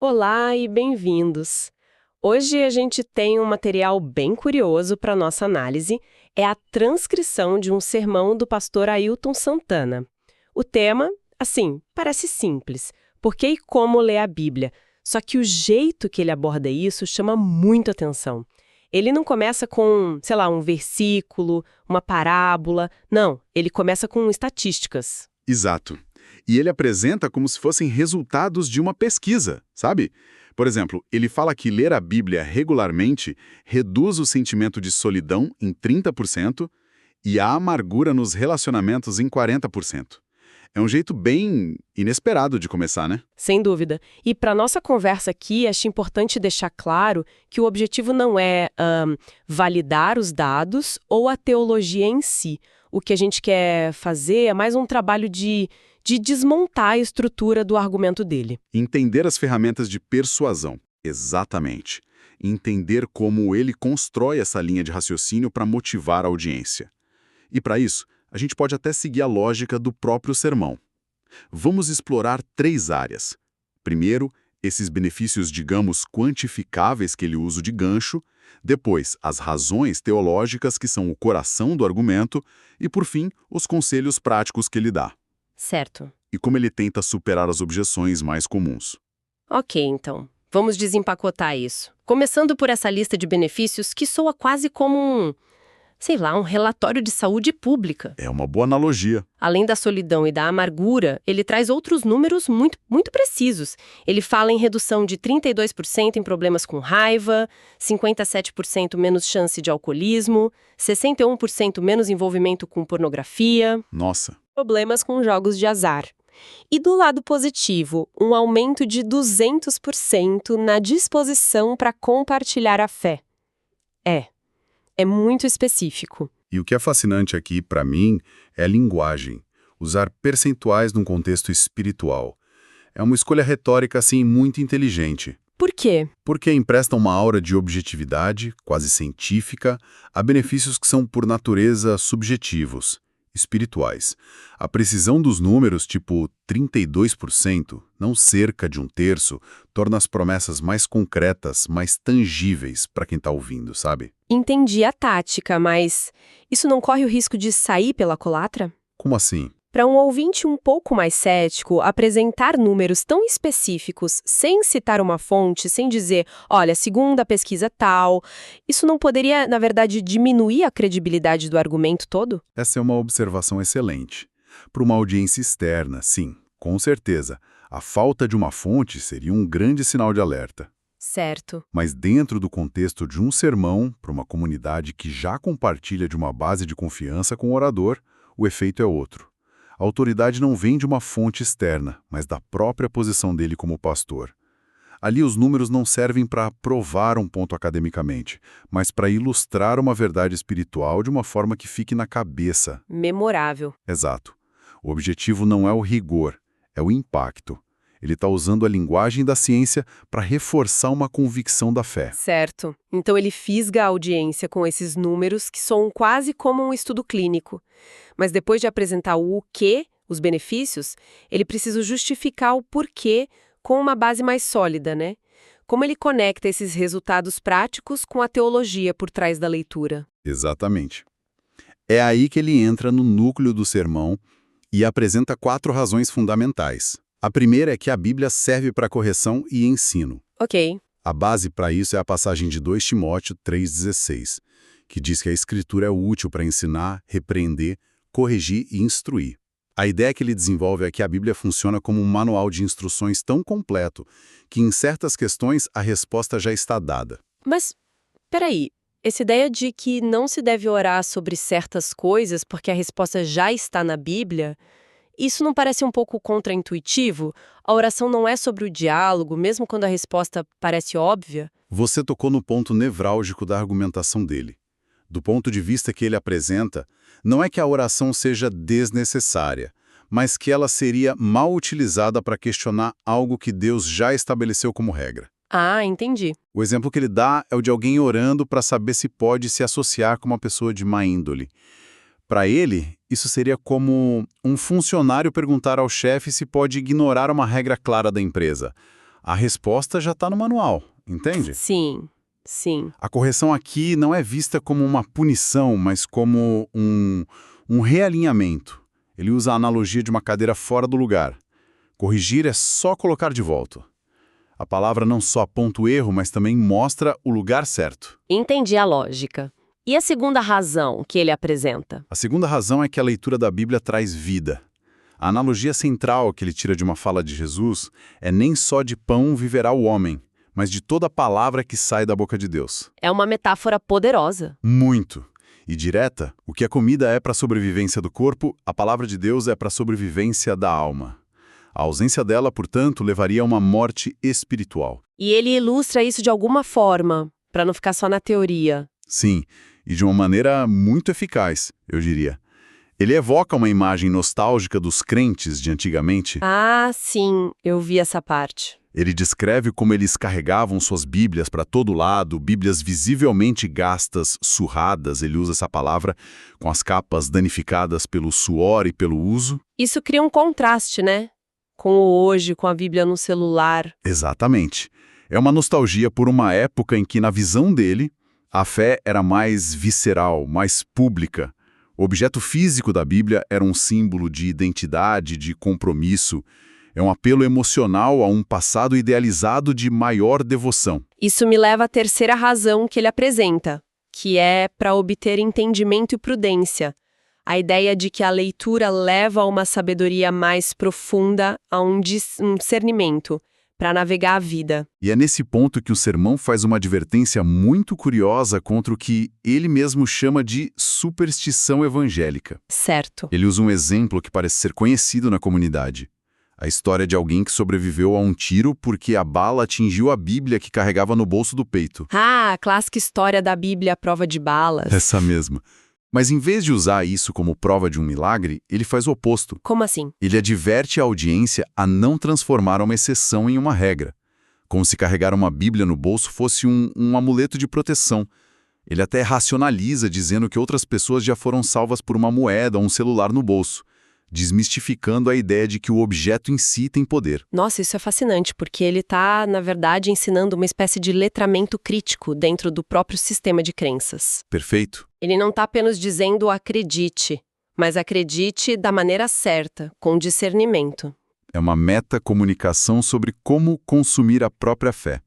Olá e bem-vindos! Hoje a gente tem um material bem curioso para nossa análise, é a transcrição de um sermão do pastor Ailton Santana. O tema, assim, parece simples, por que e como ler a Bíblia, só que o jeito que ele aborda isso chama muito atenção. Ele não começa com, sei lá, um versículo, uma parábola, não, ele começa com estatísticas. Exato. E ele apresenta como se fossem resultados de uma pesquisa, sabe? Por exemplo, ele fala que ler a Bíblia regularmente reduz o sentimento de solidão em 30% e a amargura nos relacionamentos em 40%. É um jeito bem inesperado de começar, né? Sem dúvida. E para nossa conversa aqui, acho importante deixar claro que o objetivo não é validar os dados ou a teologia em si. O que a gente quer fazer é mais um trabalho de desmontar a estrutura do argumento dele. Entender as ferramentas de persuasão. Exatamente. Entender como ele constrói essa linha de raciocínio para motivar a audiência. E para isso, a gente pode até seguir a lógica do próprio sermão. Vamos explorar 3 áreas. Primeiro, esses benefícios, digamos, quantificáveis que ele usa de gancho. Depois, as razões teológicas que são o coração do argumento. E, por fim, os conselhos práticos que ele dá. Certo. E como ele tenta superar as objeções mais comuns. Ok, então. Vamos desempacotar isso. Começando por essa lista de benefícios que soa quase como um relatório de saúde pública. É uma boa analogia. Além da solidão e da amargura, ele traz outros números muito precisos. Ele fala em redução de 32% em problemas com raiva, 57% menos chance de alcoolismo, 61% menos envolvimento com pornografia, Nossa, problemas com jogos de azar. E do lado positivo, um aumento de 200% na disposição para compartilhar a fé. É muito específico. E o que é fascinante aqui, para mim, é a linguagem. Usar percentuais num contexto espiritual. É uma escolha retórica, assim, muito inteligente. Por quê? Porque empresta uma aura de objetividade, quase científica, a benefícios que são, por natureza, subjetivos, espirituais. A precisão dos números, tipo 32%, não cerca de 1/3, torna as promessas mais concretas, mais tangíveis para quem está ouvindo, sabe? Entendi a tática, mas isso não corre o risco de sair pela culatra? Como assim? Para um ouvinte um pouco mais cético, apresentar números tão específicos, sem citar uma fonte, sem dizer, olha, segundo a pesquisa tal, isso não poderia, na verdade, diminuir a credibilidade do argumento todo? Essa é uma observação excelente. Para uma audiência externa, sim, com certeza, a falta de uma fonte seria um grande sinal de alerta. Certo. Mas dentro do contexto de um sermão, para uma comunidade que já compartilha de uma base de confiança com o orador, o efeito é outro. A autoridade não vem de uma fonte externa, mas da própria posição dele como pastor. Ali os números não servem para provar um ponto academicamente, mas para ilustrar uma verdade espiritual de uma forma que fique na cabeça. Memorável. Exato. O objetivo não é o rigor, é o impacto. Ele está usando a linguagem da ciência para reforçar uma convicção da fé. Certo. Então ele fisga a audiência com esses números que soam quase como um estudo clínico. Mas depois de apresentar o quê, os benefícios, ele precisa justificar o porquê com uma base mais sólida, né? Como ele conecta esses resultados práticos com a teologia por trás da leitura. Exatamente. É aí que ele entra no núcleo do sermão e apresenta 4 razões fundamentais. A primeira é que a Bíblia serve para correção e ensino. Ok. A base para isso é a passagem de 2 Timóteo 3,16, que diz que a Escritura é útil para ensinar, repreender, corrigir e instruir. A ideia que ele desenvolve é que a Bíblia funciona como um manual de instruções tão completo que em certas questões a resposta já está dada. Mas, peraí, essa ideia de que não se deve orar sobre certas coisas porque a resposta já está na Bíblia, isso não parece um pouco contraintuitivo? A oração não é sobre o diálogo, mesmo quando a resposta parece óbvia? Você tocou no ponto nevrálgico da argumentação dele. Do ponto de vista que ele apresenta, não é que a oração seja desnecessária, mas que ela seria mal utilizada para questionar algo que Deus já estabeleceu como regra. Ah, entendi. O exemplo que ele dá é o de alguém orando para saber se pode se associar com uma pessoa de má índole. Para ele, isso seria como um funcionário perguntar ao chefe se pode ignorar uma regra clara da empresa. A resposta já está no manual, entende? Sim, sim. A correção aqui não é vista como uma punição, mas como um realinhamento. Ele usa a analogia de uma cadeira fora do lugar. Corrigir é só colocar de volta. A palavra não só aponta o erro, mas também mostra o lugar certo. Entendi a lógica. E a segunda razão que ele apresenta? A segunda razão é que a leitura da Bíblia traz vida. A analogia central que ele tira de uma fala de Jesus é nem só de pão viverá o homem, mas de toda palavra que sai da boca de Deus. É uma metáfora poderosa. Muito. E direta, o que a comida é para a sobrevivência do corpo, a palavra de Deus é para a sobrevivência da alma. A ausência dela, portanto, levaria a uma morte espiritual. E ele ilustra isso de alguma forma, para não ficar só na teoria. Sim, e de uma maneira muito eficaz, eu diria. Ele evoca uma imagem nostálgica dos crentes de antigamente. Ah, sim, eu vi essa parte. Ele descreve como eles carregavam suas Bíblias para todo lado, Bíblias visivelmente gastas, surradas, ele usa essa palavra, com as capas danificadas pelo suor e pelo uso. Isso cria um contraste, né? Com o hoje, com a Bíblia no celular. Exatamente. É uma nostalgia por uma época em que, na visão dele, a fé era mais visceral, mais pública. O objeto físico da Bíblia era um símbolo de identidade, de compromisso. É um apelo emocional a um passado idealizado de maior devoção. Isso me leva à terceira razão que ele apresenta, que é para obter entendimento e prudência. A ideia de que a leitura leva a uma sabedoria mais profunda, a um discernimento, para navegar a vida. E é nesse ponto que o sermão faz uma advertência muito curiosa contra o que ele mesmo chama de superstição evangélica. Certo. Ele usa um exemplo que parece ser conhecido na comunidade. A história de alguém que sobreviveu a um tiro porque a bala atingiu a Bíblia que carregava no bolso do peito. Ah, a clássica história da Bíblia à prova de balas. Essa mesma. Mas em vez de usar isso como prova de um milagre, ele faz o oposto. Como assim? Ele adverte a audiência a não transformar uma exceção em uma regra. Como se carregar uma Bíblia no bolso fosse um amuleto de proteção. Ele até racionaliza dizendo que outras pessoas já foram salvas por uma moeda ou um celular no bolso, desmistificando a ideia de que o objeto em si tem poder. Nossa, isso é fascinante, porque ele está, na verdade, ensinando uma espécie de letramento crítico dentro do próprio sistema de crenças. Perfeito? Ele não está apenas dizendo acredite, mas acredite da maneira certa, com discernimento. É uma metacomunicação sobre como consumir a própria fé.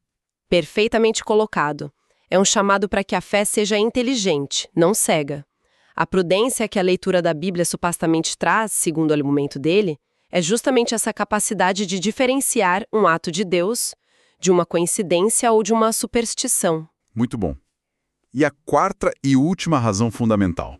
Perfeitamente colocado. É um chamado para que a fé seja inteligente, não cega. A prudência que a leitura da Bíblia supostamente traz, segundo o argumento dele, é justamente essa capacidade de diferenciar um ato de Deus de uma coincidência ou de uma superstição. Muito bom. E a quarta e última razão fundamental?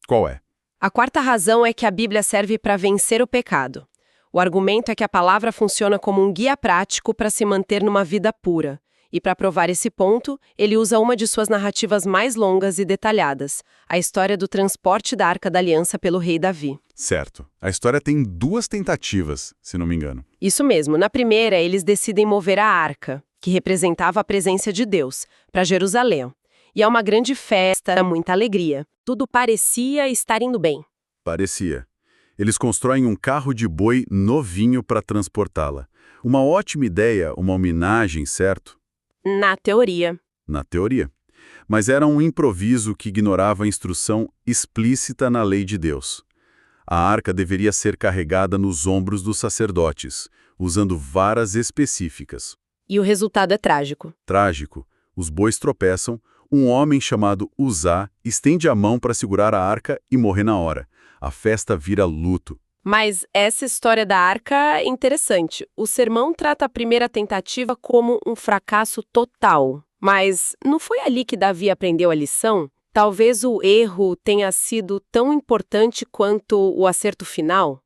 Qual é? A quarta razão é que a Bíblia serve para vencer o pecado. O argumento é que a palavra funciona como um guia prático para se manter numa vida pura. E para provar esse ponto, ele usa uma de suas narrativas mais longas e detalhadas, a história do transporte da Arca da Aliança pelo rei Davi. Certo. A história tem 2 tentativas, se não me engano. Isso mesmo. Na primeira, eles decidem mover a arca, que representava a presença de Deus, para Jerusalém. E é uma grande festa, muita alegria. Tudo parecia estar indo bem. Parecia. Eles constroem um carro de boi novinho para transportá-la. Uma ótima ideia, uma homenagem, certo? Na teoria. Na teoria. Mas era um improviso que ignorava a instrução explícita na lei de Deus. A arca deveria ser carregada nos ombros dos sacerdotes, usando varas específicas. E o resultado é trágico. Trágico. Os bois tropeçam, um homem chamado Uzá estende a mão para segurar a arca e morre na hora. A festa vira luto. Mas essa história da arca é interessante. O sermão trata a primeira tentativa como um fracasso total. Mas não foi ali que Davi aprendeu a lição? Talvez o erro tenha sido tão importante quanto o acerto final?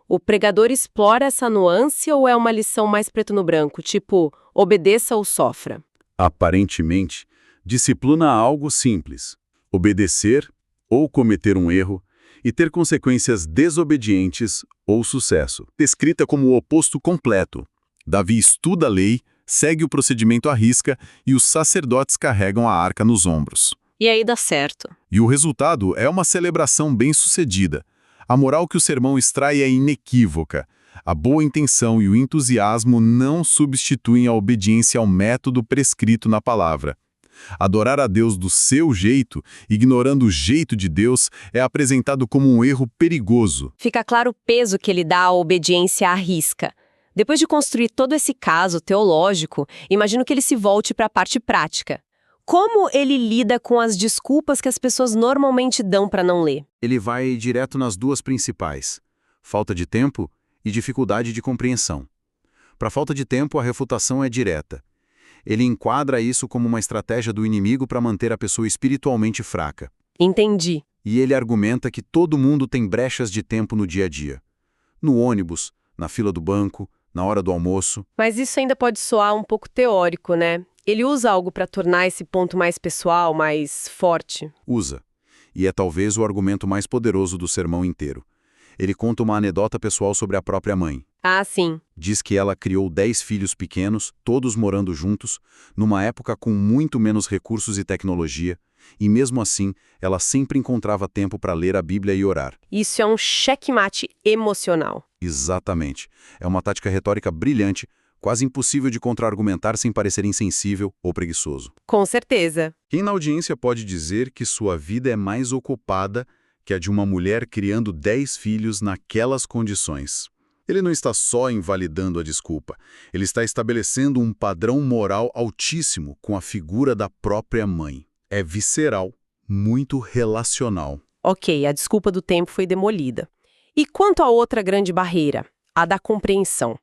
O pregador explora essa nuance ou é uma lição mais preto no branco, tipo, obedeça ou sofra? Aparentemente, disciplina algo simples: obedecer ou cometer um erro e ter consequências desobedientes ou sucesso. Descrita como o oposto completo. Davi estuda a lei, segue o procedimento à risca e os sacerdotes carregam a arca nos ombros. E aí dá certo. E o resultado é uma celebração bem-sucedida. A moral que o sermão extrai é inequívoca. A boa intenção e o entusiasmo não substituem a obediência ao método prescrito na palavra. Adorar a Deus do seu jeito, ignorando o jeito de Deus, é apresentado como um erro perigoso. Fica claro o peso que ele dá à obediência à risca. Depois de construir todo esse caso teológico, imagino que ele se volte para a parte prática. Como ele lida com as desculpas que as pessoas normalmente dão para não ler? Ele vai direto nas duas principais: falta de tempo e dificuldade de compreensão. Para falta de tempo, a refutação é direta. Ele enquadra isso como uma estratégia do inimigo para manter a pessoa espiritualmente fraca. Entendi. E ele argumenta que todo mundo tem brechas de tempo no dia a dia. No ônibus, na fila do banco, na hora do almoço. Mas isso ainda pode soar um pouco teórico, né? Ele usa algo para tornar esse ponto mais pessoal, mais forte. Usa. E é talvez o argumento mais poderoso do sermão inteiro. Ele conta uma anedota pessoal sobre a própria mãe. Ah, sim. Diz que ela criou 10 filhos pequenos, todos morando juntos, numa época com muito menos recursos e tecnologia, e mesmo assim, ela sempre encontrava tempo para ler a Bíblia e orar. Isso é um checkmate emocional. Exatamente. É uma tática retórica brilhante, quase impossível de contra-argumentar sem parecer insensível ou preguiçoso. Com certeza. Quem na audiência pode dizer que sua vida é mais ocupada que a de uma mulher criando 10 filhos naquelas condições? Ele não está só invalidando a desculpa, ele está estabelecendo um padrão moral altíssimo com a figura da própria mãe. É visceral, muito relacional. Ok, a desculpa do tempo foi demolida. E quanto à outra grande barreira, a da compreensão?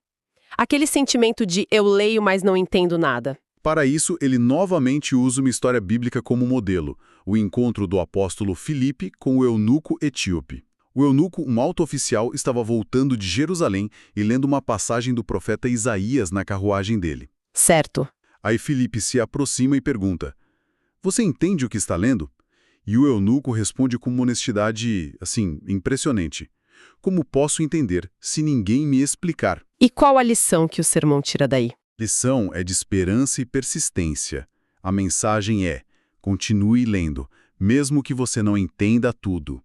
Aquele sentimento de eu leio, mas não entendo nada. Para isso, ele novamente usa uma história bíblica como modelo, o encontro do apóstolo Filipe com o eunuco etíope. O eunuco, um alto oficial, estava voltando de Jerusalém e lendo uma passagem do profeta Isaías na carruagem dele. Certo. Aí Filipe se aproxima e pergunta: "Você entende o que está lendo?" E o eunuco responde com uma honestidade, impressionante: "Como posso entender se ninguém me explicar?" E qual a lição que o sermão tira daí? Lição é de esperança e persistência. A mensagem é: continue lendo, mesmo que você não entenda tudo.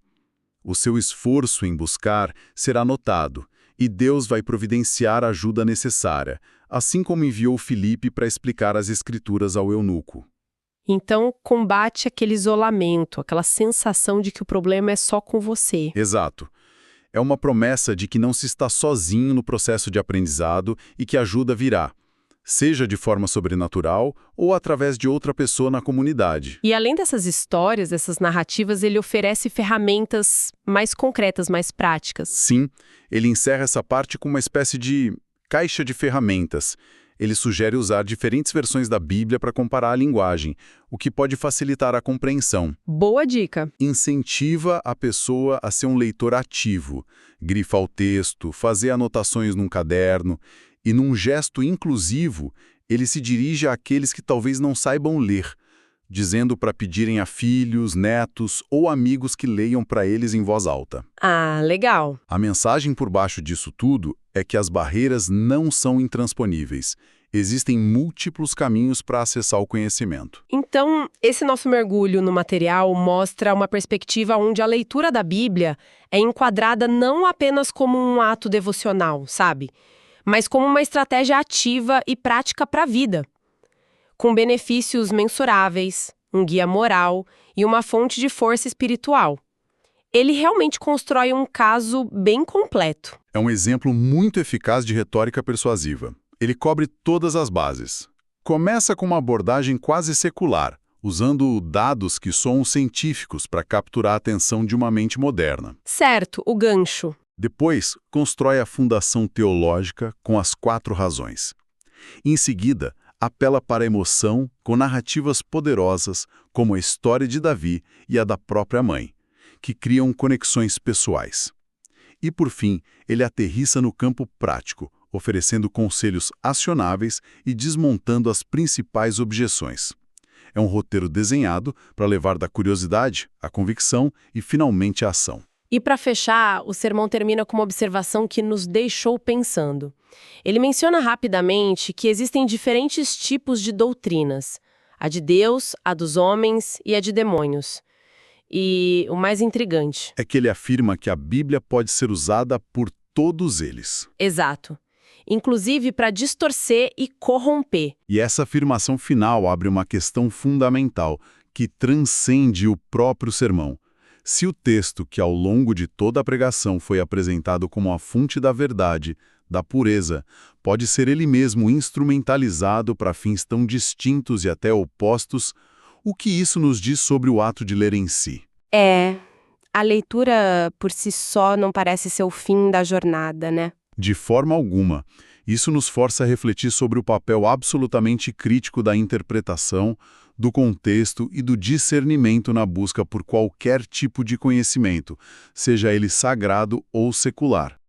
O seu esforço em buscar será notado, e Deus vai providenciar a ajuda necessária, assim como enviou Filipe para explicar as Escrituras ao eunuco. Então, combate aquele isolamento, aquela sensação de que o problema é só com você. Exato. É uma promessa de que não se está sozinho no processo de aprendizado e que ajuda virá, seja de forma sobrenatural ou através de outra pessoa na comunidade. E além dessas histórias, dessas narrativas, ele oferece ferramentas mais concretas, mais práticas. Sim, ele encerra essa parte com uma espécie de caixa de ferramentas. Ele sugere usar diferentes versões da Bíblia para comparar a linguagem, o que pode facilitar a compreensão. Boa dica. Incentiva a pessoa a ser um leitor ativo, grifar o texto, fazer anotações num caderno, e num gesto inclusivo, ele se dirige àqueles que talvez não saibam ler, dizendo para pedirem a filhos, netos ou amigos que leiam para eles em voz alta. Ah, legal. A mensagem por baixo disso tudo é que as barreiras não são intransponíveis. Existem múltiplos caminhos para acessar o conhecimento. Então, esse nosso mergulho no material mostra uma perspectiva onde a leitura da Bíblia é enquadrada não apenas como um ato devocional, sabe? Mas como uma estratégia ativa e prática para a vida, com benefícios mensuráveis, um guia moral e uma fonte de força espiritual. Ele realmente constrói um caso bem completo. É um exemplo muito eficaz de retórica persuasiva. Ele cobre todas as bases. Começa com uma abordagem quase secular, usando dados que soam científicos para capturar a atenção de uma mente moderna. Certo, o gancho. Depois, constrói a fundação teológica com as 4 razões. Em seguida, apela para a emoção com narrativas poderosas, como a história de Davi e a da própria mãe, que criam conexões pessoais. E, por fim, ele aterrissa no campo prático, oferecendo conselhos acionáveis e desmontando as principais objeções. É um roteiro desenhado para levar da curiosidade à convicção e, finalmente, à ação. E para fechar, o sermão termina com uma observação que nos deixou pensando. Ele menciona rapidamente que existem diferentes tipos de doutrinas: a de Deus, a dos homens e a de demônios. E o mais intrigante é que ele afirma que a Bíblia pode ser usada por todos eles. Exato. Inclusive para distorcer e corromper. E essa afirmação final abre uma questão fundamental, que transcende o próprio sermão. Se o texto, que ao longo de toda a pregação foi apresentado como a fonte da verdade, da pureza, pode ser ele mesmo instrumentalizado para fins tão distintos e até opostos, o que isso nos diz sobre o ato de ler em si? A leitura por si só não parece ser o fim da jornada, né? De forma alguma. Isso nos força a refletir sobre o papel absolutamente crítico da interpretação, do contexto e do discernimento na busca por qualquer tipo de conhecimento, seja ele sagrado ou secular.